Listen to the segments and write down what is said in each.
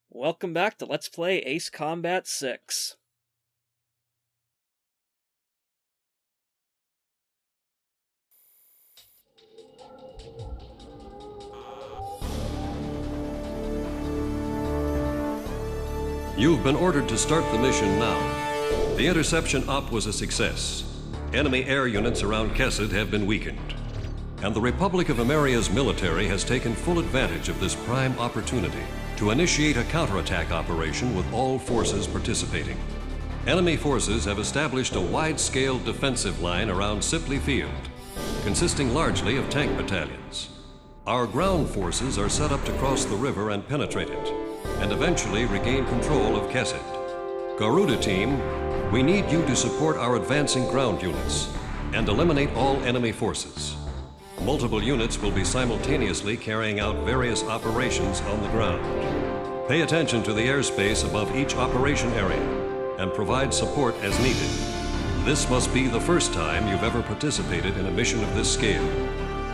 Welcome back to Let's Play Ace Combat 6. You've been ordered to start the mission now. The interception op was a success. Enemy air units around Kesed have been weakened. And the Republic of Emmeria's military has taken full advantage of this prime opportunity to initiate a counterattack operation with all forces participating. Enemy forces have established a wide-scale defensive line around Sipli Field, consisting largely of tank battalions. Our ground forces are set up to cross the river and penetrate it, and eventually regain control of Kesed. Garuda team, we need you to support our advancing ground units and eliminate all enemy forces. Multiple units will be simultaneously carrying out various operations on the ground. Pay attention to the airspace above each operation area and provide support as needed. This must be the first time you've ever participated in a mission of this scale.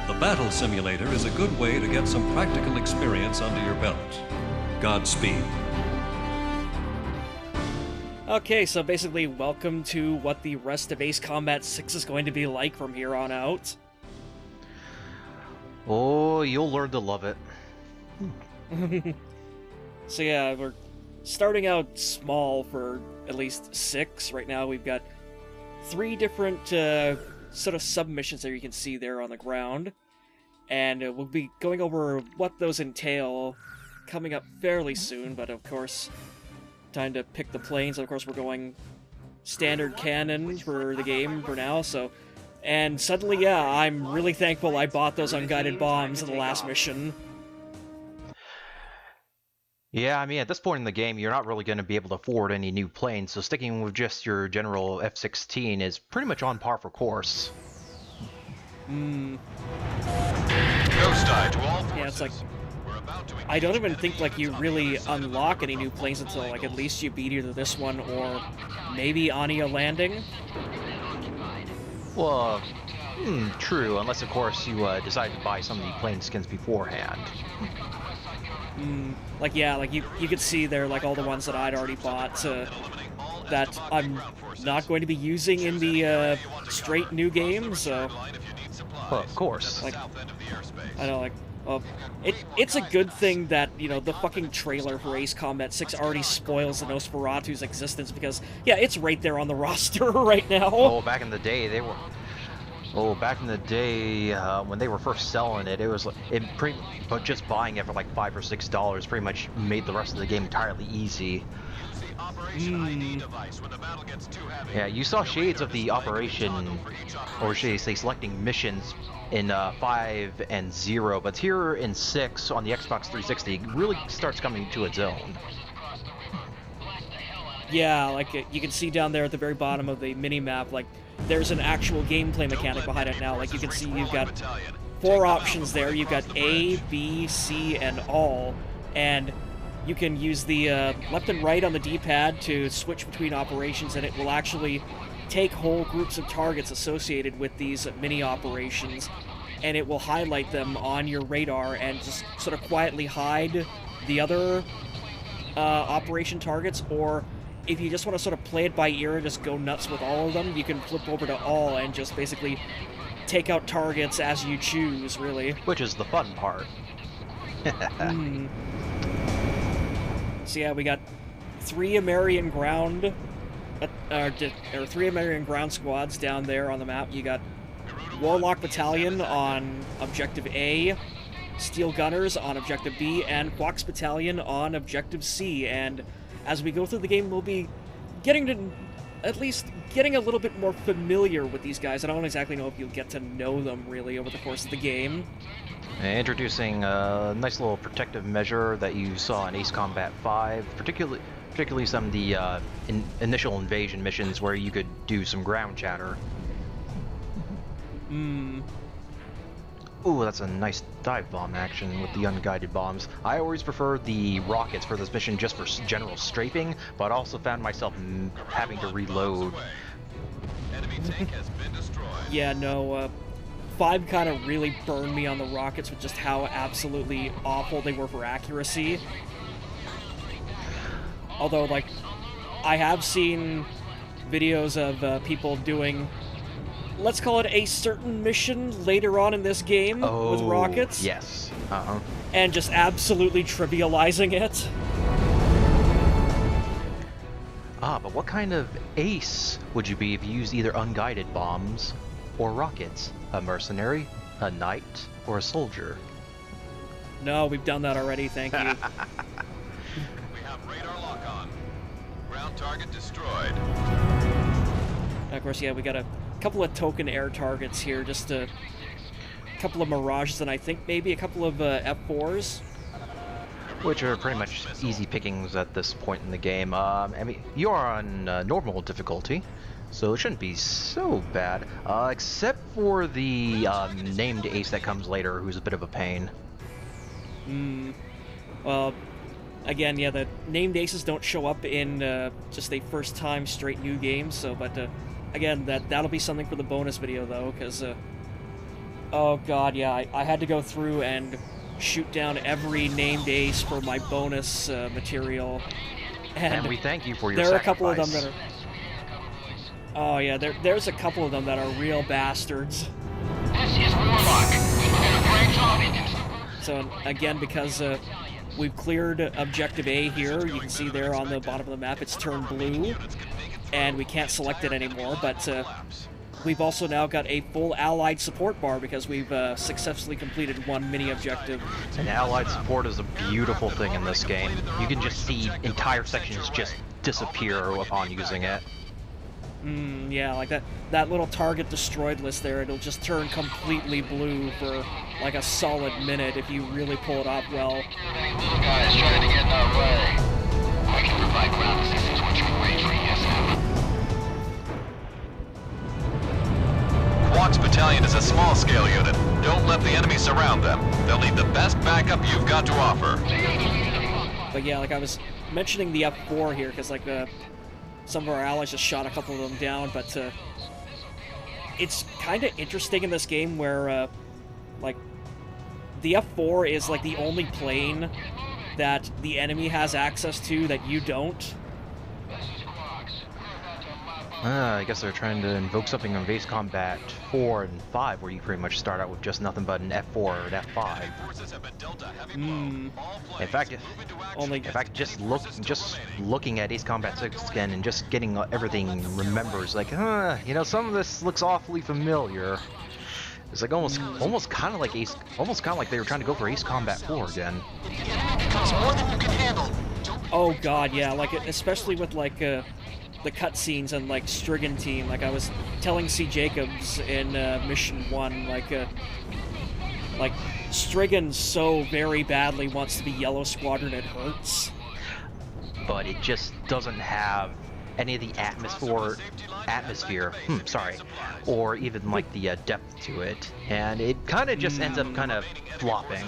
The battle simulator is a good way to get some practical experience under your belt. Godspeed. Okay, so basically, welcome to what the rest of Ace Combat 6 is going to be like from here on out. Oh, you'll learn to love it. So yeah, we're starting out small for at least 6. Right now we've got 3 different sort of submissions that you can see there on the ground. And we'll be going over what those entail coming up fairly soon, but of course, time to pick the planes. Of course, we're going standard cannon for the game for now, so... And suddenly, yeah, I'm really thankful I bought those unguided bombs in the last mission. Yeah, I mean, at this point in the game, you're not really going to be able to afford any new planes, so sticking with just your general F-16 is pretty much on par for course. Hmm. Ghost eye to all forces. Yeah, it's like... I don't even think, like, you really unlock any new planes until, like, at least you beat either this one or maybe Ania Landing. Well, true, unless, of course, you decide to buy some of the plane skins beforehand. Like, yeah, like, you could see there, like, all the ones that I'd already bought that I'm not going to be using in the straight new game, so... Well, of course. Like, I know, like... it's a good thing that, you know, the fucking trailer for Ace Combat 6 already spoils the Nosferatu's existence, because, yeah, it's right there on the roster right now. Oh, back in the day, they were... Oh, back in the day, when they were first selling it, it was like... But just buying it for like $5 or $6 pretty much made the rest of the game entirely easy. Yeah, you saw shades of the operation, or should I say selecting missions, in 5 and 0, but here in 6 on the Xbox 360 it really starts coming to its own. Yeah, like, you can see down there at the very bottom of the mini-map, like, there's an actual gameplay mechanic behind it now. Like, you can see you've got 4 options there. You've got A, B, C, and all, and you can use the left and right on the D-pad to switch between operations, and it will actually take whole groups of targets associated with these mini-operations, and it will highlight them on your radar and just sort of quietly hide the other operation targets, or if you just want to sort of play it by ear and just go nuts with all of them, you can flip over to all and just basically take out targets as you choose, really. Which is the fun part. So yeah, we got 3 Emmerian ground... or 3 Emmeria ground squads down there on the map. You got Warlock Battalion on Objective A, Steel Gunners on Objective B, and Quox Battalion on Objective C. And as we go through the game, we'll be getting to at least getting a little bit more familiar with these guys. I don't exactly know if you'll get to know them, really, over the course of the game. Introducing a nice little protective measure that you saw in Ace Combat 5, particularly some of the initial invasion missions where you could do some ground chatter. Ooh, that's a nice dive bomb action with the unguided bombs. I always prefer the rockets for this mission just for general strafing, but I also found myself having to reload. Yeah, no, 5 kind of really burned me on the rockets with just how absolutely awful they were for accuracy. Although, like, I have seen videos of people doing, let's call it a certain mission later on in this game with rockets. Yes. And just absolutely trivializing it. But what kind of ace would you be if you used either unguided bombs or rockets? A mercenary, a knight, or a soldier? No, we've done that already, thank you. We have radar lock on. Ground target destroyed. And of course, yeah, we got a couple of token air targets here, just a couple of Mirages, and I think maybe a couple of F4s. Which are pretty much easy pickings at this point in the game. I mean, you are on normal difficulty, so it shouldn't be so bad. Except for the named ace that comes later, who's a bit of a pain. Well, again, yeah, the named aces don't show up in just a first-time straight new game, so, but, again, that'll be something for the bonus video, though, because, oh god, yeah, I had to go through and shoot down every named ace for my bonus material. And we thank you for your there sacrifice. Are a couple of them that are... Oh yeah, there's a couple of them that are real bastards. This is Warlock. So again, because we've cleared Objective A here, you can see there on the bottom of the map it's turned blue, and we can't select it anymore, but we've also now got a full allied support bar because we've successfully completed one mini objective. And allied support is a beautiful thing in this game. You can just see entire sections just disappear upon using it. Yeah, like that little target destroyed list there, it'll just turn completely blue for like a solid minute if you really pull it off well. Little guys trying to get in our way. I can provide ground assistance once you're in range for ESM. Quack's battalion is a small-scale unit. Don't let the enemy surround them. They'll need the best backup you've got to offer. But yeah, like I was mentioning the F4 here, because like some of our allies just shot a couple of them down, but it's kind of interesting in this game where like the F4 is like the only plane that the enemy has access to that you don't. I guess they're trying to invoke something on Base Combat 4 and 5, where you pretty much start out with just nothing but an F4 or an F5. In fact, just looking at Ace Combat 6 again and just getting everything remembers, like, you know, some of this looks awfully familiar. It's like almost kind of like they were trying to go for Ace Combat 4 again. Oh god, yeah, like especially with like the cutscenes and like Strigan team, like I was telling C. Jacobs in Mission 1, like Strigan so very badly wants to be Yellow Squadron, it hurts. But it just doesn't have any of the atmosphere, or even like the depth to it, and it kind of just ends up kind of flopping.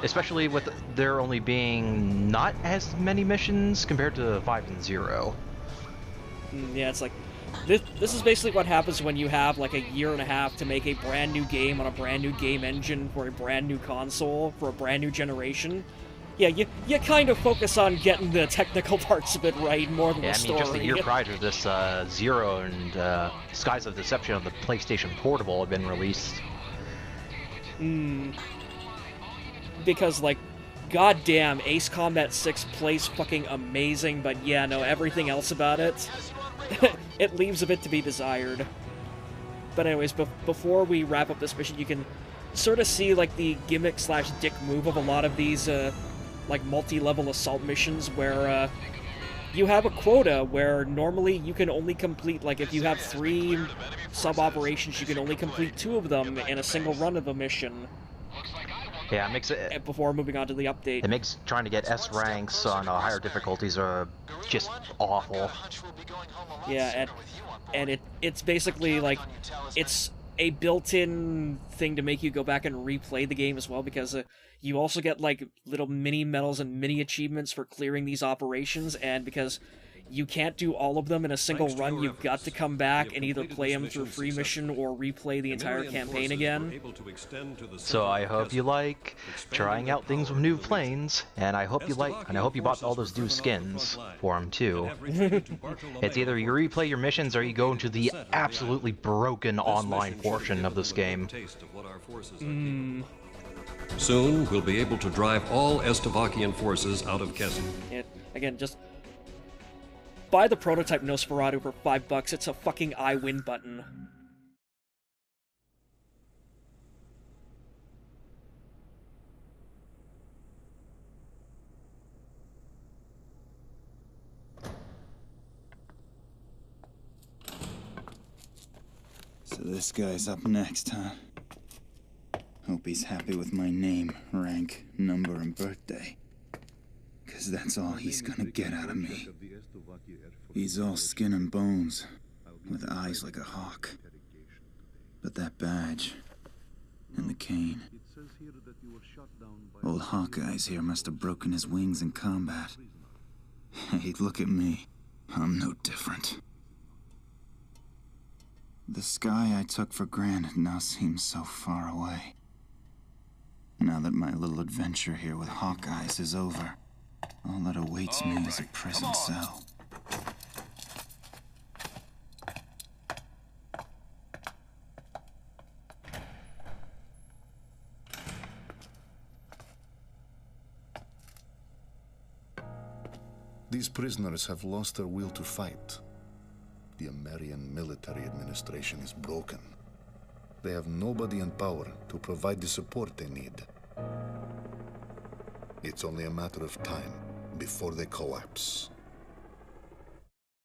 Especially with there only being not as many missions compared to 5 and 0. Yeah, it's like, this is basically what happens when you have like a year and a half to make a brand new game on a brand new game engine for a brand new console, for a brand new generation. Yeah, you kind of focus on getting the technical parts of it right more than the story. Just a year prior to this, 0 and Skies of Deception on the PlayStation Portable had been released. Because, like, goddamn, Ace Combat 6 plays fucking amazing, but yeah, no, everything else about it, it leaves a bit to be desired. But anyways, before we wrap up this mission, you can sort of see, like, the gimmick/dick move of a lot of these, like, multi-level assault missions where, you have a quota where normally you can only complete, like, if you have 3 sub-operations, you can only complete 2 of them in a single run of a mission. Yeah, it makes it... Before moving on to the update. It makes trying to get S ranks on higher difficulties just awful. Yeah, and it's basically like, it's a built-in thing to make you go back and replay the game as well, because you also get like little mini medals and mini achievements for clearing these operations, and because you can't do all of them in a single run. You've got to come back and either play them through free mission or replay the entire campaign again. So I hope you like trying out things with new planes, and I hope you bought all those new skins for them too. It's either you replay your missions or you go into the absolutely broken online portion of this game. Soon, we'll be able to drive all Estavakian forces out of Kesed. Again, just buy the prototype Nosferatu for $5. It's a fucking I win button. So this guy's up next, huh? Hope he's happy with my name, rank, number, and birthday. 'Cause that's all he's gonna get out of me. He's all skin and bones, with eyes like a hawk. But that badge, and the cane. Old Hawkeye's here must have broken his wings in combat. Hey, look at me. I'm no different. The sky I took for granted now seems so far away. Now that my little adventure here with Hawkeyes is over, all that awaits me is a prison cell. These prisoners have lost their will to fight. The Emmerian military administration is broken. They have nobody in power to provide the support they need. It's only a matter of time before they collapse.